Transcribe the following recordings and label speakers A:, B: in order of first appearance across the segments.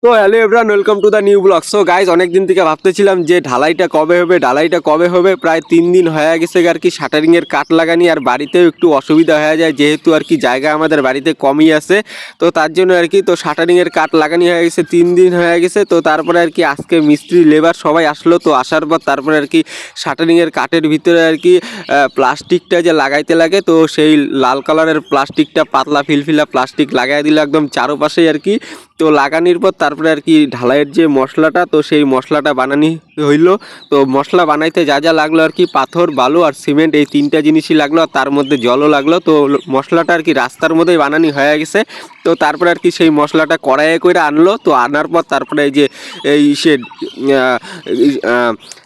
A: তো hello everyone, welcome to the new blog. So guys, অনেক দিন থেকে ভাবতেছিলাম যে ঢালাইটা কবে হবে। প্রায় 3 দিন হয়ে গেছে আর কি শাটারিংয়ের কাঠ লাগানি, আর বাড়িতেও একটু অসুবিধা হয়ে যায় যেহেতু আর কি জায়গা আমাদের বাড়িতে কমই আছে। তো তার জন্য আর কি তো শাটারিংয়ের কাঠ লাগানি হয়ে গেছে, 3 দিন হয়ে গেছে। তো তারপরে আর কি আজকে মিস্ত্রি লেবার সবাই আসলো, তো আসার পর তারপরে আর কি শাটারিংয়ের কাঠের ভিতরে আর কি প্লাস্টিকটা যে লাগাইতে লাগে, তো সেই লাল কালারের প্লাস্টিকটা, পাতলা ফিলফিলা প্লাস্টিক লাগাই দিল একদম চারোপাশেই আর কি। তো লাগানোর পর তারপরে আর কি ঢালাইয়ের যে মশলাটা, তো সেই মশলাটা বানানি হইলো। তো মশলা বানাইতে যা যা লাগলো আর কি, পাথর, বালু আর সিমেন্ট, এই 3টা জিনিসই লাগলো, আর তার মধ্যে জলও লাগলো। তো মশলাটা আর কি রাস্তার মধ্যেই বানানি হয়ে গেছে। তো তারপরে আর কি সেই মশলাটা কড়াইয়ে করে আনলো। তো আনার পর তারপরে এই যে এই সে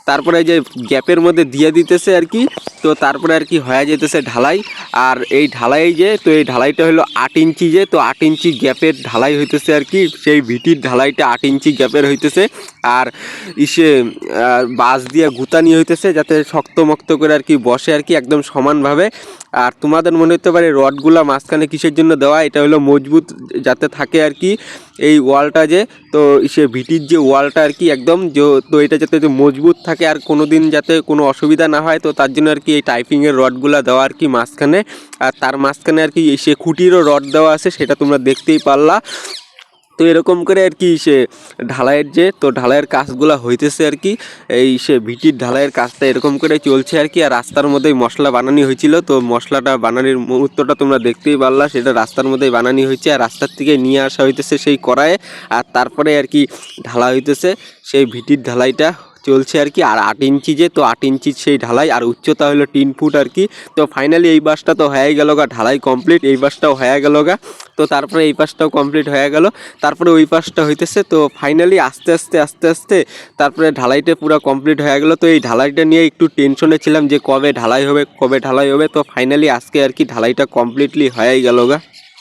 A: তারপরে এই যে গ্যাপের মধ্যে দিয়ে দিতেছে আর কি। তো তারপরে আর কি হয়ে যেতেছে ঢালাই। আর এই ঢালাই যে, তো এই ঢালাইটা হলো 8 ইঞ্চি যে, তো 8 ইঞ্চি গ্যাপের ঢালাই হইতেছে আর কি। সেই ভিটির ঢালাইটা 8 ইঞ্চি গ্যাপের হইতেছে। আর ইসে বাঁশ দিয়ে গুতানি হইতেছে যাতে শক্তমক্ত করে আর কি বসে আর কি একদম সমানভাবে। আর তোমাদের মনে হতে পারে রডগুলা মাঝখানে কিসের জন্য দেওয়া, এটা হলো মজবুত যাতে থাকে আর কি এই ওয়ালটা যে, তো সে ভিটির যে ওয়ালটা আর কি একদম তো এটা যাতে মজবুত থাকে আর কোনো দিন যাতে কোনো অসুবিধা না হয়। তো তার জন্য আর কি এই টাইপিংয়ের রডগুলা দেওয়া আর কি মাঝখানে। আর তার মাঝখানে আর কি সে খুঁটিরও রড দেওয়া আছে, সেটা তোমরা দেখতেই পারলা। তো এরকম করে আর কি সে ঢালাইয়ের যে, তো ঢালাইয়ের কাজগুলো হইতেছে আর কি। এই সে ভিটির ঢালাইয়ের কাজটা এরকম করে চলছে আর কি। আর রাস্তার মধ্যেই মশলা বানানি হয়েছিল, তো মশলাটা বানানির মুহূর্তটা তোমরা দেখতেই পারলা, সেটা রাস্তার মধ্যেই বানানি হয়েছে। আর রাস্তার থেকে নিয়ে আসা হইতেছে সেই কড়াইয়ে, আর তারপরে আর কি ঢালা হইতেছে সেই ভিটির ঢালাইটা চলছে আর কি। আর 8 ইঞ্চি যে, তো 8 ইঞ্চির সেই ঢালাই, আর উচ্চতা হলো 3 ফুট আর কি। তো ফাইনালি এই বাসটা তো হয়ে গেল গা, ঢালাই কমপ্লিট, এই বাসটাও হয়ে গেল গা। তো তারপরে এই পাশটাও কমপ্লিট হয়ে গেল, তারপরে ওই পাশটা হইতেছে। তো ফাইনালি আস্তে আস্তে তারপরে ঢালাইটা পুরো কমপ্লিট হয়ে গেল। তো এই ঢালাইটা নিয়ে একটু টেনশনে ছিলাম যে কবে ঢালাই হবে। তো ফাইনালি আজকে আর কি ঢালাইটা কমপ্লিটলি হয়ে গেল গা।